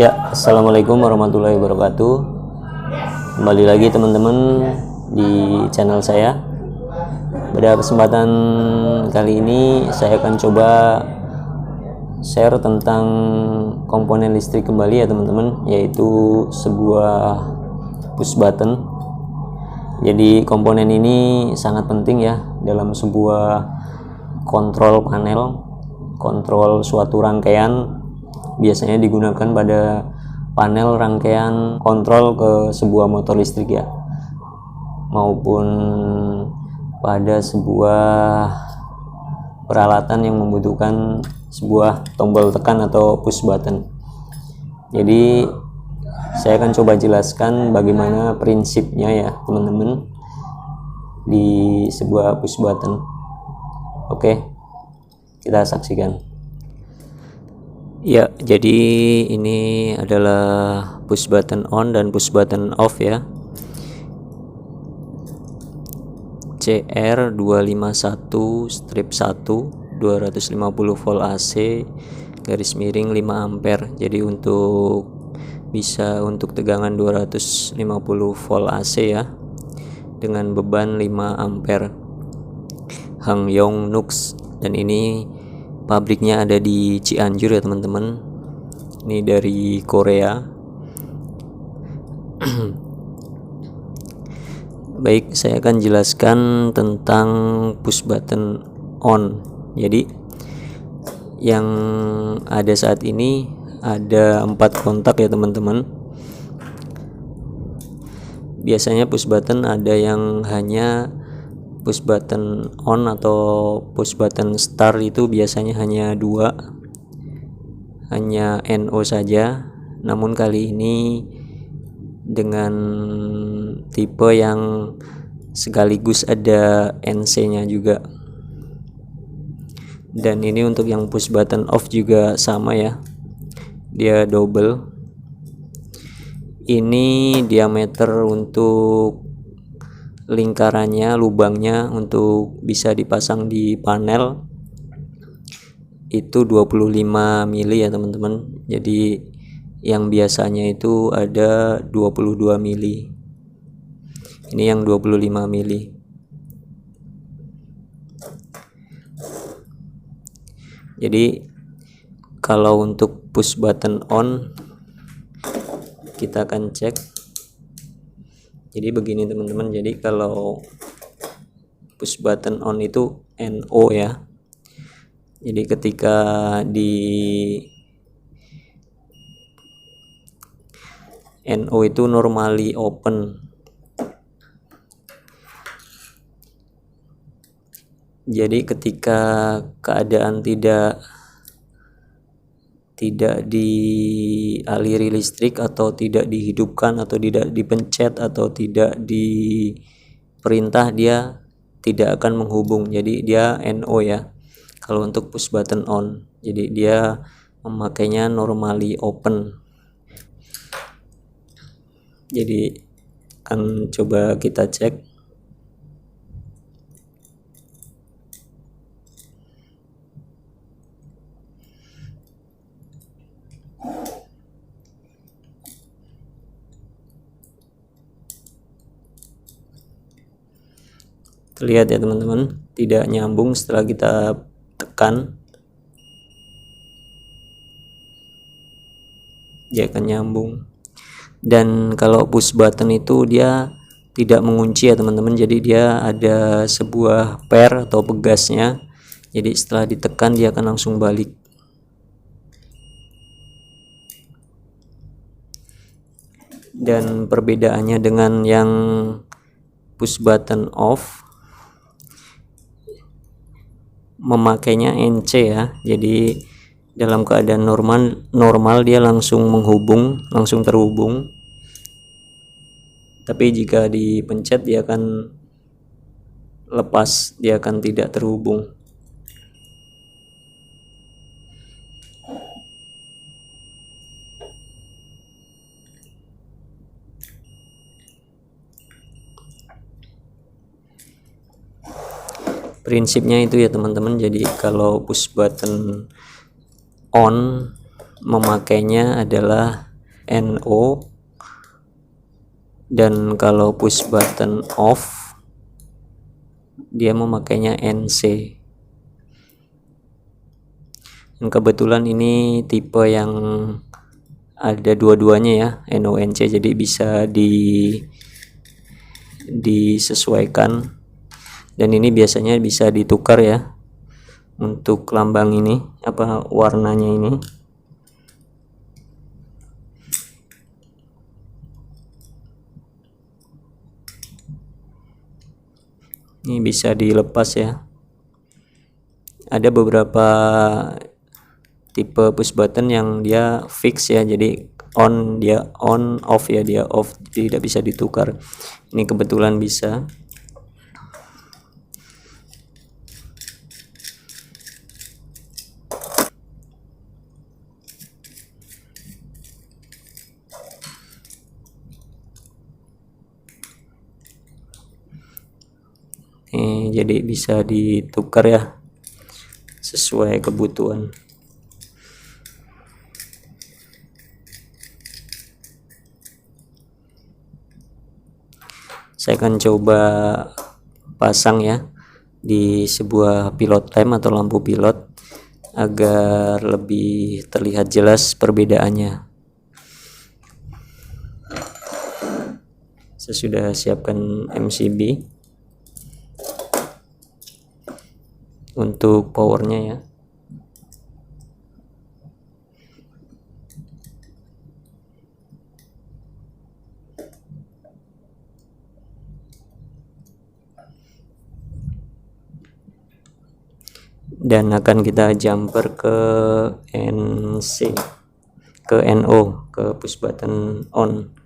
Ya, assalamualaikum warahmatullahi wabarakatuh. Kembali lagi teman-teman di channel saya. Pada kesempatan kali ini saya akan coba share tentang komponen listrik kembali ya teman-teman, yaitu sebuah push button. Jadi komponen ini sangat penting ya dalam sebuah kontrol panel, kontrol suatu rangkaian. Biasanya digunakan pada panel rangkaian kontrol ke sebuah motor listrik ya, maupun pada sebuah peralatan yang membutuhkan sebuah tombol tekan atau push button. Jadi saya akan coba jelaskan bagaimana prinsipnya ya teman-teman di sebuah push button. Oke, kita saksikan. Ya, jadi ini adalah push button on dan push button off ya. CR251/1 250 volt AC garis miring 5 ampere. Jadi untuk tegangan 250 volt AC ya, dengan beban 5 ampere. Hangyong Nux, dan ini pabriknya ada di Cianjur ya teman-teman. Ini dari Korea. Baik, saya akan jelaskan tentang push button on. Jadi yang ada saat ini ada 4 kontak ya teman-teman. Biasanya push button ada yang hanya push button on atau push button start, itu biasanya hanya 2, hanya NO saja. Namun kali ini dengan tipe yang sekaligus ada NC nya juga. Dan ini untuk yang push button off juga sama ya, dia double. Ini diameter untuk lingkarannya, lubangnya untuk bisa dipasang di panel itu 25 mili ya teman-teman. Jadi yang biasanya itu ada 22 mili. Ini yang 25 mili. Jadi kalau untuk push button on kita akan cek. Jadi begini teman-teman, jadi kalau push button on itu NO ya. Jadi ketika di NO itu normally open. Jadi ketika keadaan tidak dialiri listrik atau tidak dihidupkan atau tidak dipencet atau tidak diperintah, dia tidak akan menghubung. Jadi dia NO ya kalau untuk push button on. Jadi dia memakainya normally open. Jadi akan coba kita cek. Terlihat ya teman-teman, tidak nyambung setelah kita tekan. Dia akan nyambung. Dan kalau push button itu dia tidak mengunci ya teman-teman, jadi dia ada sebuah pair atau pegasnya. Jadi setelah ditekan dia akan langsung balik. Dan perbedaannya dengan yang push button off, memakainya NC ya. Jadi dalam keadaan normal dia langsung menghubung, langsung terhubung. Tapi jika dipencet dia akan lepas, dia akan tidak terhubung. Prinsipnya itu ya teman-teman. Jadi kalau push button on memakainya adalah NO, dan kalau push button off dia memakainya NC. Dan kebetulan ini tipe yang ada dua-duanya ya, NO/NC, jadi bisa disesuaikan. Dan ini biasanya bisa ditukar ya untuk lambang ini, warnanya ini. Ini bisa dilepas ya. Ada beberapa tipe push button yang dia fix ya, jadi dia on, off ya, dia off, tidak bisa ditukar. Ini kebetulan bisa. Jadi bisa ditukar ya sesuai kebutuhan. Saya akan coba pasang ya di sebuah pilot lamp atau lampu pilot agar lebih terlihat jelas perbedaannya. Saya sudah siapkan MCB untuk powernya ya. Dan akan kita jumper ke NC, ke NO, ke push button on.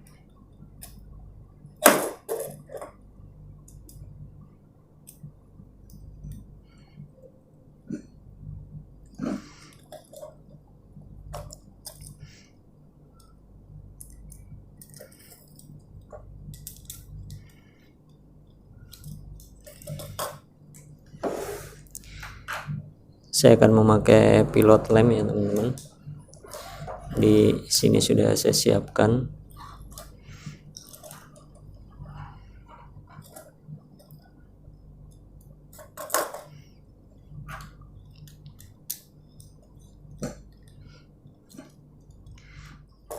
Saya akan memakai pilot lamp ya teman-teman. Di sini sudah saya siapkan.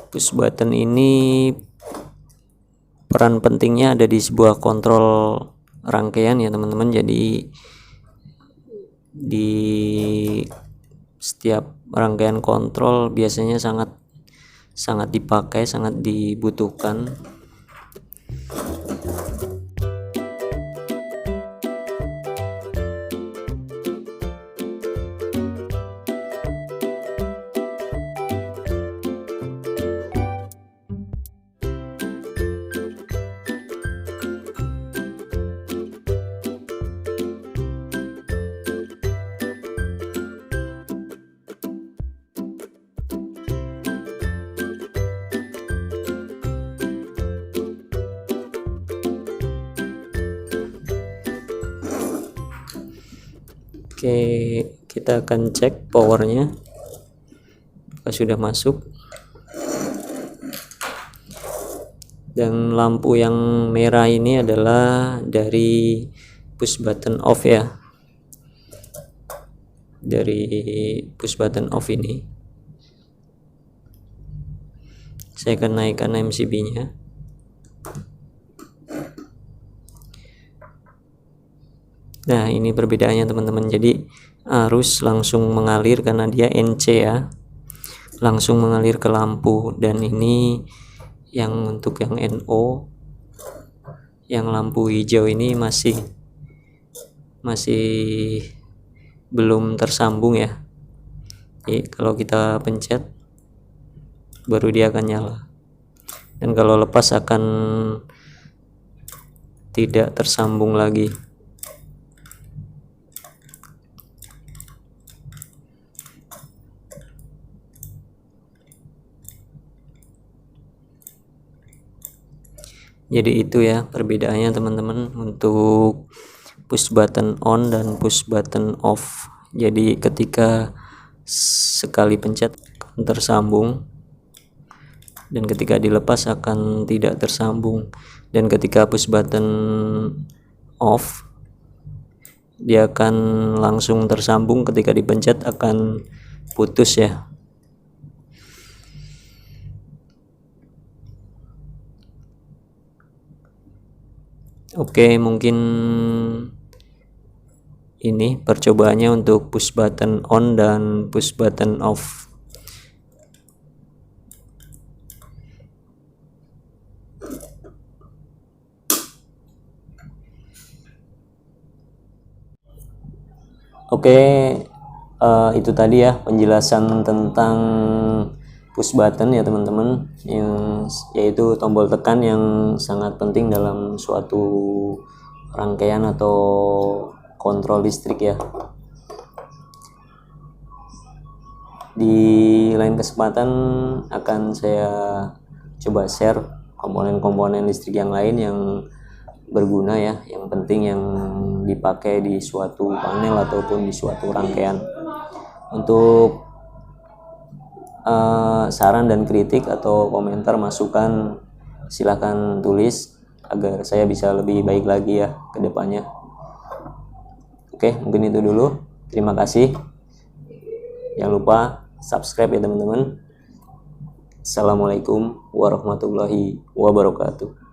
Push button ini peran pentingnya ada di sebuah kontrol rangkaian ya teman-teman. Jadi di setiap rangkaian kontrol biasanya sangat dipakai, sangat dibutuhkan. Oke, kita akan cek powernya apakah sudah masuk. Dan lampu yang merah ini adalah dari push button off ya, dari push button off ini. Saya akan naikkan MCB nya. Nah, ini perbedaannya teman-teman. Jadi arus langsung mengalir karena dia NC ya, langsung mengalir ke lampu. Dan ini yang untuk yang NO, yang lampu hijau ini masih belum tersambung ya. Jadi kalau kita pencet baru dia akan nyala, dan kalau lepas akan tidak tersambung lagi. Jadi itu ya perbedaannya teman-teman untuk push button on dan push button off. Jadi ketika sekali pencet tersambung, dan ketika dilepas akan tidak tersambung, dan ketika push button off dia akan langsung tersambung, ketika dipencet akan putus ya. Oke, mungkin ini percobaannya untuk push button on dan push button off. Oke, itu tadi ya penjelasan tentang push button ya teman-teman, yaitu tombol tekan yang sangat penting dalam suatu rangkaian atau kontrol listrik ya. Di lain kesempatan akan saya coba share komponen-komponen listrik yang lain yang berguna ya, yang penting yang dipakai di suatu panel ataupun di suatu rangkaian. Untuk saran dan kritik atau komentar masukan silahkan tulis agar saya bisa lebih baik lagi ya ke depannya. Oke, mungkin itu dulu. Terima kasih. Jangan lupa subscribe ya teman-teman. Assalamualaikum warahmatullahi wabarakatuh.